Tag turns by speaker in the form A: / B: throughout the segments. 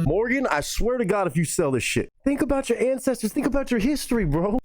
A: Morgan, I swear to God, if you sell this shit, think about your ancestors, think about your history, bro.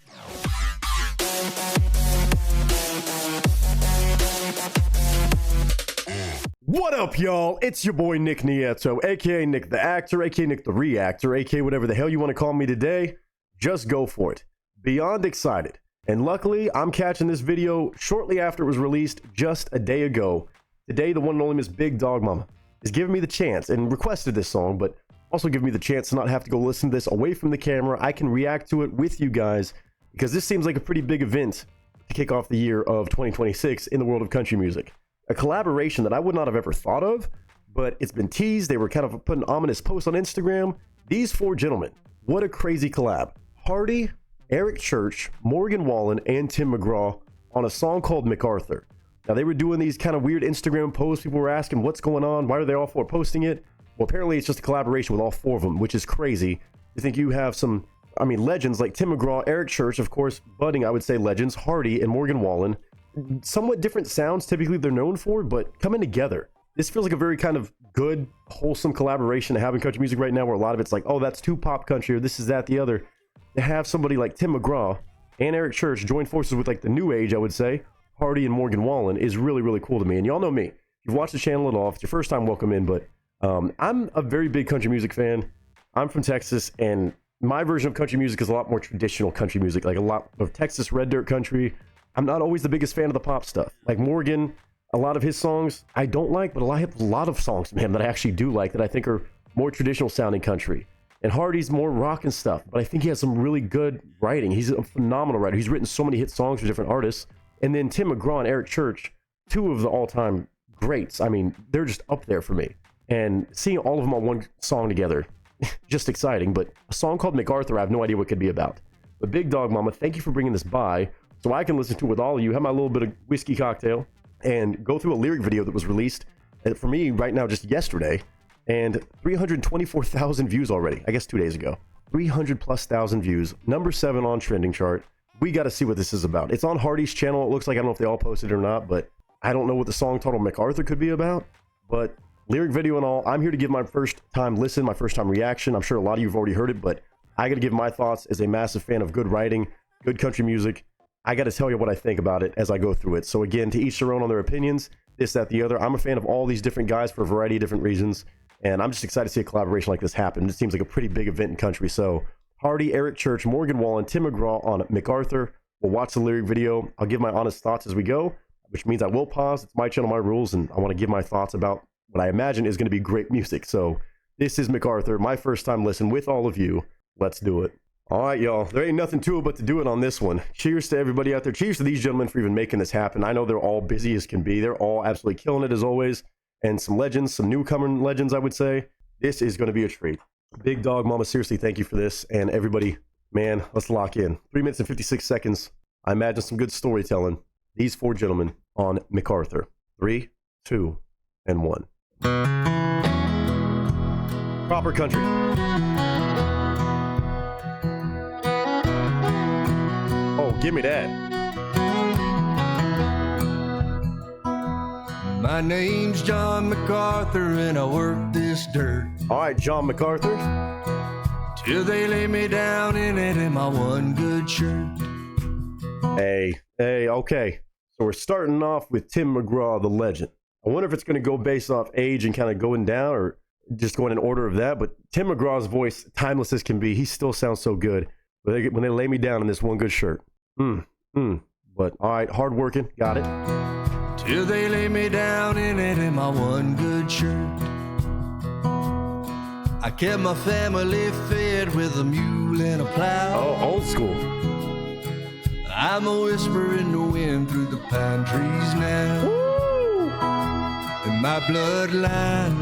A: What up, y'all? It's your boy Nick Nieto, aka Nick the Actor, aka Nick the Reactor, aka whatever the hell you want to call me today. Just go for it. Beyond excited. And luckily, I'm catching this video shortly after it was released just a day ago. Today, the one and only Miss Big Dog Mama is giving me the chance and requested this song, but also giving me the chance to not have to go listen to this away from the camera. I can react to it with you guys because this seems like a pretty big event to kick off the year of 2026 in the world of country music. A collaboration that I would not have ever thought of, but it's been teased. They were kind of putting ominous posts on Instagram. These four gentlemen, what a crazy collab. Hardy, Eric Church, Morgan Wallen, and Tim McGraw on a song called McArthur. Now, they were doing these kind of weird Instagram posts. People were asking what's going on. Why are they all four posting it? Well, apparently it's just a collaboration with all four of them, which is crazy. You think you have some, legends like Tim McGraw, Eric Church, of course, budding, I would say, legends, Hardy and Morgan Wallen. Somewhat different sounds typically they're known for, but coming together. This feels like a very kind of good, wholesome collaboration to have in country music right now, where a lot of it's like, oh, that's too pop country, or this is that, the other. To have somebody like Tim McGraw and Eric Church join forces with like the new age, I would say, Hardy and Morgan Wallen, is really, really cool to me. And y'all know me. If you've watched the channel at all, if it's your first time, welcome in. But I'm a very big country music fan. I'm from Texas, and my version of country music is a lot more traditional country music, like a lot of Texas red dirt country. I'm not always the biggest fan of the pop stuff. Like Morgan, a lot of his songs I don't like, but I have a lot of songs from him that I actually do like that I think are more traditional sounding country. And Hardy's more rock and stuff, but I think he has some really good writing. He's a phenomenal writer. He's written so many hit songs for different artists. And then Tim McGraw and Eric Church, two of the all-time greats. I mean, they're just up there for me. And seeing all of them on one song together, just exciting. But a song called McArthur, I have no idea what it could be about. But Big Dog Mama, thank you for bringing this by so I can listen to it with all of you, have my little bit of whiskey cocktail, and go through a lyric video that was released for me right now just yesterday. And 324,000 views already, I guess 2 days ago. 300,000+ views, number 7 on trending chart. We got to see what this is about. It's on Hardy's channel. It looks like, I don't know if they all posted it or not, but I don't know what the song title McArthur could be about. But lyric video and all, I'm here to give my first time listen, my first time reaction. I'm sure a lot of you have already heard it, but I got to give my thoughts as a massive fan of good writing, good country music. I got to tell you what I think about it as I go through it. So again, to each their own on their opinions, this, that, the other. I'm a fan of all these different guys for a variety of different reasons. And I'm just excited to see a collaboration like this happen. It seems like a pretty big event in country. So Hardy, Eric Church, Morgan Wallen, Tim McGraw on McArthur. We'll watch the lyric video. I'll give my honest thoughts as we go, which means I will pause. It's my channel, my rules, and I want to give my thoughts about what I imagine is going to be great music. So this is McArthur, my first time listen with all of you. Let's do it. All right, y'all. There ain't nothing to it but to do it on this one. Cheers to everybody out there. Cheers to these gentlemen for even making this happen. I know they're all busy as can be. They're all absolutely killing it as always. And some legends, some newcomer legends, I would say. This is going to be a treat. Big Dog Mama, seriously, thank you for this. And everybody, man, let's lock in. 3 minutes and 56 seconds. I imagine some good storytelling. These four gentlemen on McArthur. 3, 2, and 1. Proper country. Oh, give me that.
B: My name's John McArthur and I work this dirt.
A: All right, John McArthur.
B: Till they lay me down in it in my one good shirt.
A: Hey, okay. So we're starting off with Tim McGraw, the legend. I wonder if it's going to go based off age and kind of going down or just going in order of that. But Tim McGraw's voice, timeless as can be, he still sounds so good. But when they lay me down in this one good shirt. But all right, hardworking, got it.
B: Till they lay me down in it in my one good shirt. I kept my family fed with a mule and a plow.
A: Oh, old school.
B: I'm a whisper in the wind through the pine trees now.
A: Woo!
B: And my bloodline,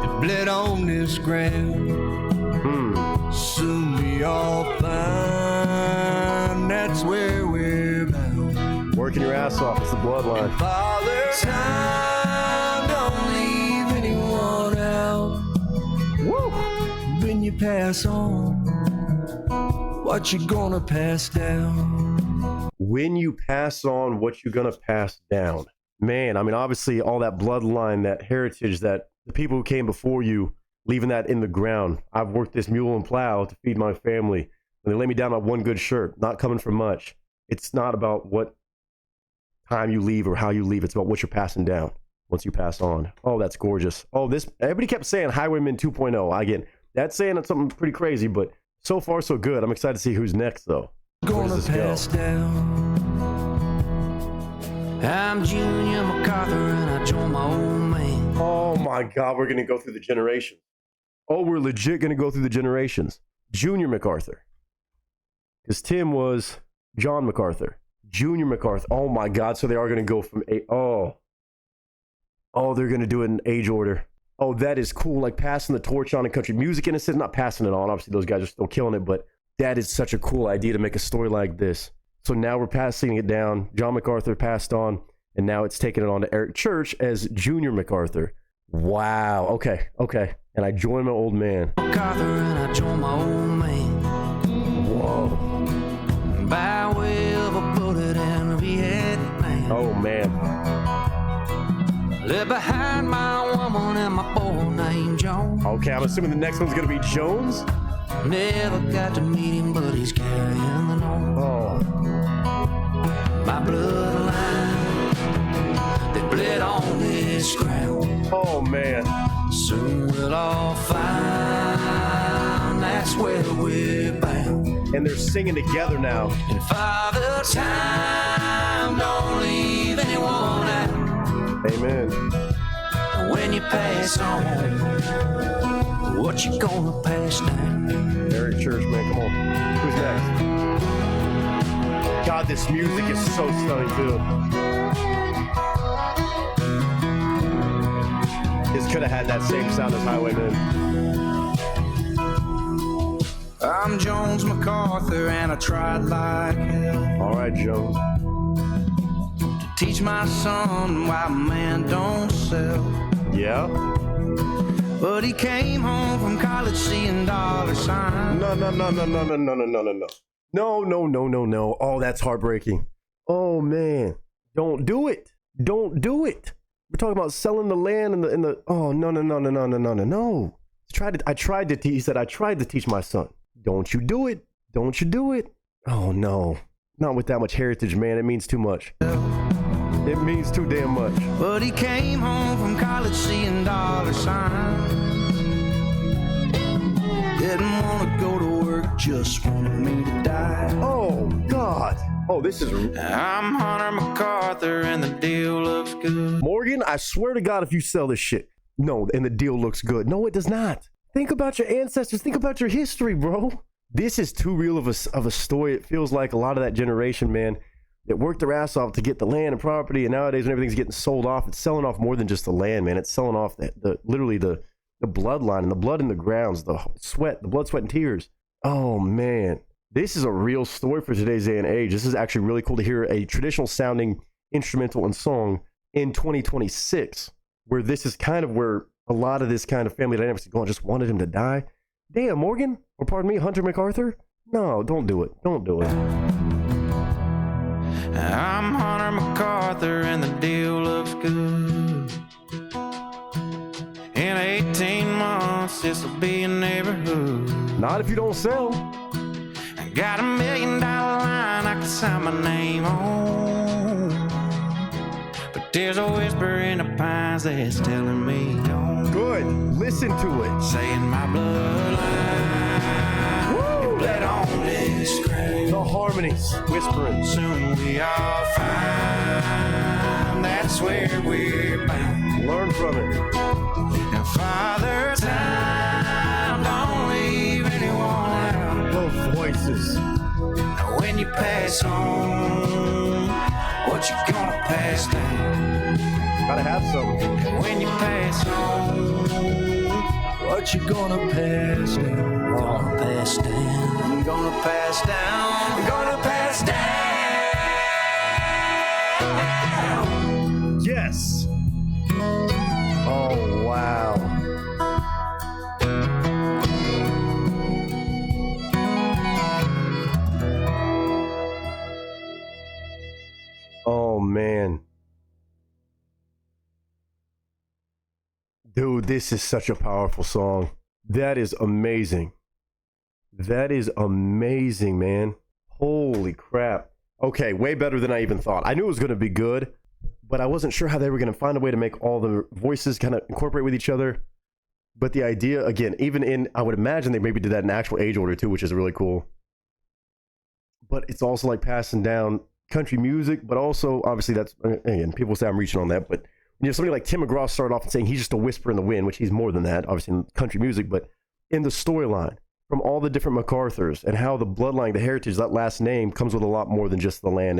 B: it bled on this ground. Soon we all find that's where we're bound.
A: Working your ass off, it's the bloodline.
B: Father time, don't leave anyone out.
A: Woo!
B: When you pass on, what you gonna pass down?
A: When you pass on, what you gonna pass down? Man, I mean, obviously all that bloodline, that heritage, that the people who came before you leaving that in the ground. I've worked this mule and plow to feed my family. And they lay me down on one good shirt, not coming from much. It's not about what time you leave or how you leave. It's about what you're passing down once you pass on. Oh, that's gorgeous. Oh, everybody kept saying Highwayman 2.0. Again, that's saying it's something pretty crazy, but so far so good. I'm excited to see who's next though. Where does this go?
C: Down. I'm Junior McArthur and I joined my old man.
A: Oh my God, we're gonna go through the generations. Oh, we're legit gonna go through the generations. Junior McArthur. Because Tim was John McArthur. Junior McArthur. Oh my God, so they are gonna go from oh, they're gonna do it in age order. Oh, that is cool. Like passing the torch on in country music, in a sense, not passing it on. Obviously, those guys are still killing it, but that is such a cool idea to make a story like this. So now we're passing it down. John McArthur passed on, and now it's taking it on to Eric Church as Junior McArthur. Wow. Okay. And I joined my old man.
C: McArthur and I joined my old man.
A: Whoa.
C: By way of a bullet and a Vietnam.
A: Oh man.
C: Left behind my woman and my boy named Jones.
A: Okay, I'm assuming the next one's gonna be Jones.
C: Never got to meet him, but he's carrying the nose.
A: Oh.
C: My bloodline, they bled on this ground.
A: Oh man.
C: Soon we'll all find that's where we're bound.
A: And they're singing together now.
C: And Father Time, don't leave anyone out.
A: Amen.
C: When you pass on, what you gonna pass down?
A: Eric Church, man, come on. Who's next? God, this music is so stunning too. This could have had that same sound as Highwayman.
C: I'm Jones McArthur and I tried like hell.
A: All right, Jones.
C: To teach my son why man don't sell.
A: Yeah?
C: But he came home from college seeing dollar signs.
A: No. No. Oh, that's heartbreaking. Oh man. Don't do it. Don't do it. We're talking about selling the land and the oh no. He said I tried to teach my son. Don't you do it. Don't you do it. Oh no. Not with that much heritage, man. It means too much. It means too damn much.
C: But he came home from college seeing dollar signs. Didn't want to go to work, just wanted me to die.
A: Oh God. Oh, this is
C: I'm Hunter McArthur and the deal looks good.
A: Morgan, I swear to God, if you sell this shit. No, and the deal looks good. No, it does not. Think about your ancestors. Think about your history, bro. This is too real of a story. It feels like a lot of that generation, man, that worked their ass off to get the land and property, and nowadays when everything's getting sold off, it's selling off more than just the land, man. It's selling off literally the bloodline and the blood in the grounds, the sweat, the blood, sweat, and tears. Oh man, this is a real story for today's day and age. This is actually really cool to hear a traditional sounding instrumental and song in 2026, where this is kind of where a lot of this kind of family dynamics is going. Just wanted him to die. Damn, Morgan, or pardon me, Hunter McArthur. No, don't do it. Don't do it.
C: I'm Hunter McArthur and the deal looks good. In 18 months, this'll be a neighborhood.
A: Not if you don't sell.
C: I got $1 million line I can sign my name on. But there's a whisper in the pines that's telling me don't.
A: Good. Listen to it.
C: Saying my bloodline. Woo! Bled on this grave.
A: The harmonies whispering.
C: Soon we all find that's where we're bound.
A: Learn from it.
C: And Father Time, don't leave anyone out.
A: Those voices.
C: When you pass on, what you gonna pass down?
A: Gotta have some.
C: When you pass on, what you gonna pass down? Gonna pass down. I'm gonna pass down. I'm gonna pass down.
A: Yes. Oh wow. Oh man. Dude, this is such a powerful song. That is amazing. That is amazing, man. Holy crap. Okay, way better than I even thought. I knew it was going to be good, but I wasn't sure how they were going to find a way to make all the voices kind of incorporate with each other. But the idea, again, even in, I would imagine they maybe did that in actual age order too, which is really cool. But it's also like passing down country music, but also, obviously, that's, again, people say I'm reaching on that, but you know, somebody like Tim McGraw started off and saying he's just a whisper in the wind, which he's more than that, obviously, in country music, but in the storyline, from all the different McArthurs and how the bloodline, the heritage, that last name comes with a lot more than just the land.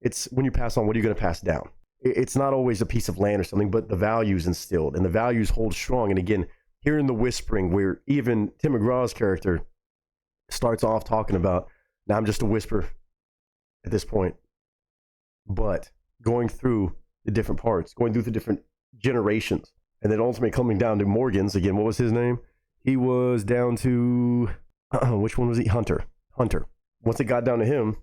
A: It's when you pass on, what are you going to pass down? It's not always a piece of land or something, but the values instilled, and the values hold strong. And again, hearing the whispering, where even Tim McGraw's character starts off talking about, now I'm just a whisper at this point, but going through the different parts, going through the different generations, and then ultimately coming down to Morgan's, again, what was his name? He was down to, which one was he? Hunter. Once it got down to him,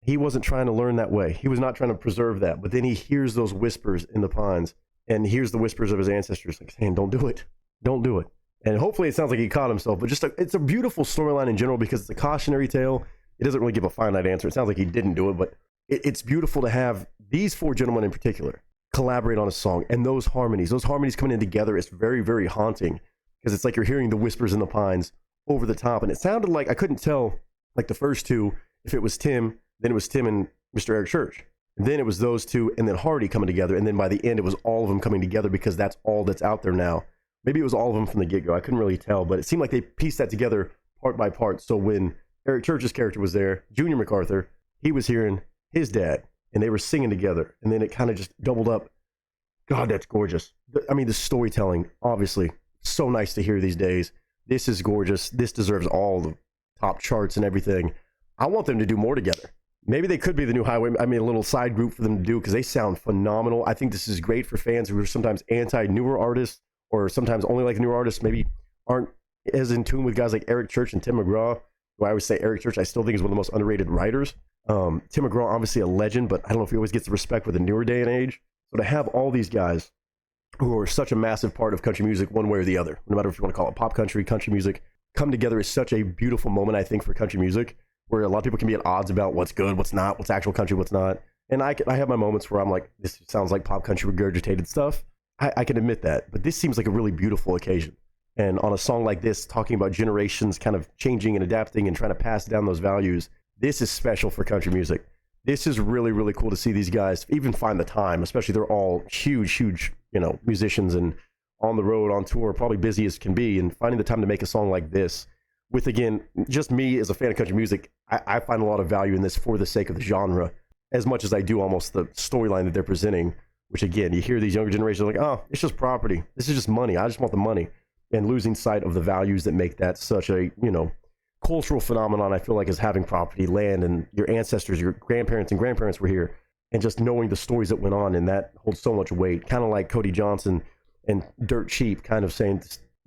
A: he wasn't trying to learn that way. He was not trying to preserve that. But then he hears those whispers in the pines and hears the whispers of his ancestors like saying, don't do it. Don't do it. And hopefully it sounds like he caught himself, but just it's a beautiful storyline in general because it's a cautionary tale. It doesn't really give a finite answer. It sounds like he didn't do it, but it's beautiful to have these four gentlemen in particular collaborate on a song, and those harmonies coming in together is very, very haunting because it's like you're hearing the whispers in the pines over the top. And it sounded like, I couldn't tell, like the first two, if it was Tim, then it was Tim and Mr. Eric Church. And then it was those two, and then Hardy coming together. And then by the end, it was all of them coming together because that's all that's out there now. Maybe it was all of them from the get-go. I couldn't really tell, but it seemed like they pieced that together part by part. So when Eric Church's character was there, Junior McArthur, he was hearing his dad, and they were singing together. And then it kind of just doubled up. God, that's gorgeous. I mean, the storytelling, obviously, so nice to hear these days. This is gorgeous. This deserves all the top charts and everything. I want them to do more together. Maybe they could be the new Highway. I mean, a little side group for them to do because they sound phenomenal. I think this is great for fans who are sometimes anti-newer artists or sometimes only like newer artists, maybe aren't as in tune with guys like Eric Church and Tim McGraw, who I always say Eric Church I still think is one of the most underrated writers. Tim McGraw, obviously a legend, but I don't know if he always gets the respect with the newer day and age. So to have all these guys who are such a massive part of country music one way or the other, no matter if you want to call it pop country, country music, come together is such a beautiful moment, I think, for country music, where a lot of people can be at odds about what's good, what's not, what's actual country, what's not. And I have my moments where I'm like, this sounds like pop country regurgitated stuff. I can admit that, but this seems like a really beautiful occasion. And on a song like this, talking about generations kind of changing and adapting and trying to pass down those values, this is special for country music. This is really, really cool to see these guys even find the time, especially they're all huge, musicians and on the road, on tour, probably busy as can be, and finding the time to make a song like this with, again, just me as a fan of country music, I find a lot of value in this for the sake of the genre, as much as I do almost the storyline that they're presenting, which again, you hear these younger generations like, oh, it's just property. This is just money. I just want the money. And losing sight of the values that make that such a, cultural phenomenon, I feel like, is having property, land, and your ancestors, your grandparents and grandparents were here, and just knowing the stories that went on, and that holds so much weight. Kind of like Cody Johnson and Dirt Cheap kind of saying,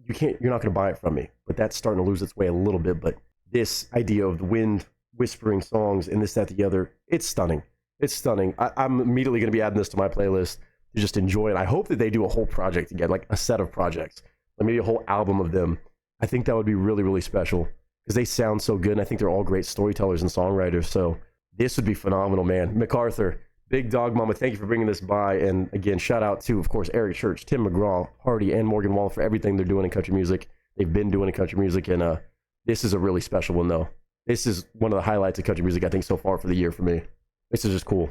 A: you're not going to buy it from me. But that's starting to lose its way a little bit. But this idea of the wind whispering songs and this, that, the other, it's stunning. It's stunning. I'm immediately going to be adding this to my playlist to just enjoy it. I hope that they do a whole project again, like a set of projects, like maybe a whole album of them. I think that would be really, really special because they sound so good, and I think they're all great storytellers and songwriters. So this would be phenomenal, man. McArthur, Big Dog Mama, thank you for bringing this by. And again, shout out to, of course, Eric Church, Tim McGraw, Hardy, and Morgan Wallen for everything they're doing in country music. They've been doing in country music, and this is a really special one, though. This is one of the highlights of country music, I think, so far for the year for me. This is just cool.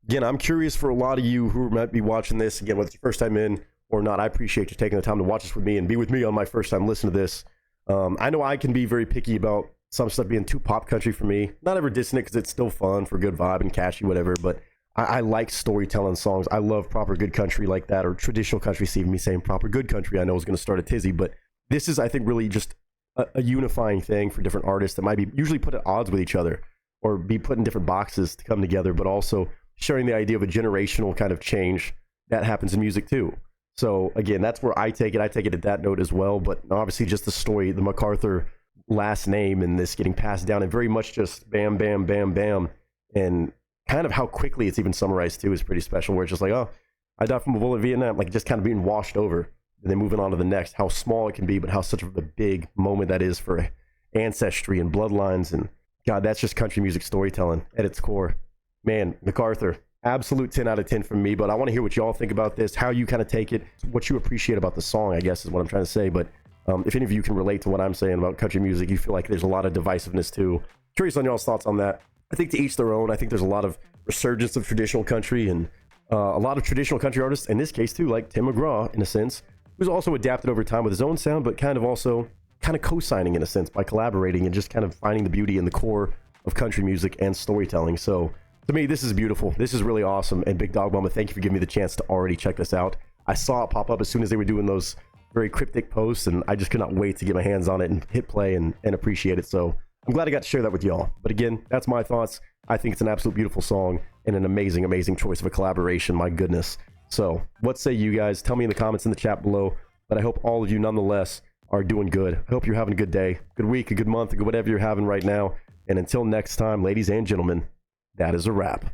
A: Again, I'm curious for a lot of you who might be watching this, again, whether it's your first time in or not, I appreciate you taking the time to watch this with me and be with me on my first time listening to this. I know I can be very picky about some stuff being too pop country for me. Not ever dissing it because it's still fun for good vibe and catchy, whatever, but I like storytelling songs. I love proper good country like that, or traditional country. See me saying proper good country, I know is going to start a tizzy, but this is, I think, really just a unifying thing for different artists that might be usually put at odds with each other or be put in different boxes to come together, but also sharing the idea of a generational kind of change that happens in music too. So again, that's where I take it. I take it at that note as well, but obviously just the story, the McArthur last name and this getting passed down, and very much just bam, bam, bam, bam. And kind of how quickly it's even summarized too is pretty special, where it's just like, oh, I died from a bullet in Vietnam, like just kind of being washed over. and then moving on to the next, how small it can be, but how such a big moment that is for ancestry and bloodlines. And God, that's just country music storytelling at its core. Man, McArthur, absolute 10 out of 10 from me, but I want to hear what y'all think about this, how you kind of take it, what you appreciate about the song, I guess is what I'm trying to say. But if any of you can relate to what I'm saying about country music, you feel like there's a lot of divisiveness too. Curious on y'all's thoughts on that. I think to each their own. I think there's a lot of resurgence of traditional country and a lot of traditional country artists, in this case too, like Tim McGraw, in a sense, who's also adapted over time with his own sound, but kind of also co-signing in a sense by collaborating and just kind of finding the beauty in the core of country music and storytelling. So to me, this is beautiful. This is really awesome. And Big Dog Mama, thank you for giving me the chance to already check this out. I saw it pop up as soon as they were doing those very cryptic posts, and I just could not wait to get my hands on it and hit play and appreciate it. So I'm glad I got to share that with y'all. But again, that's my thoughts. I think it's an absolute beautiful song and an amazing, amazing choice of a collaboration. My goodness. So what say you guys? Tell me in the comments in the chat below. But I hope all of you nonetheless are doing good. I hope you're having a good day, good week, a good month, whatever you're having right now. And until next time, ladies and gentlemen, that is a wrap.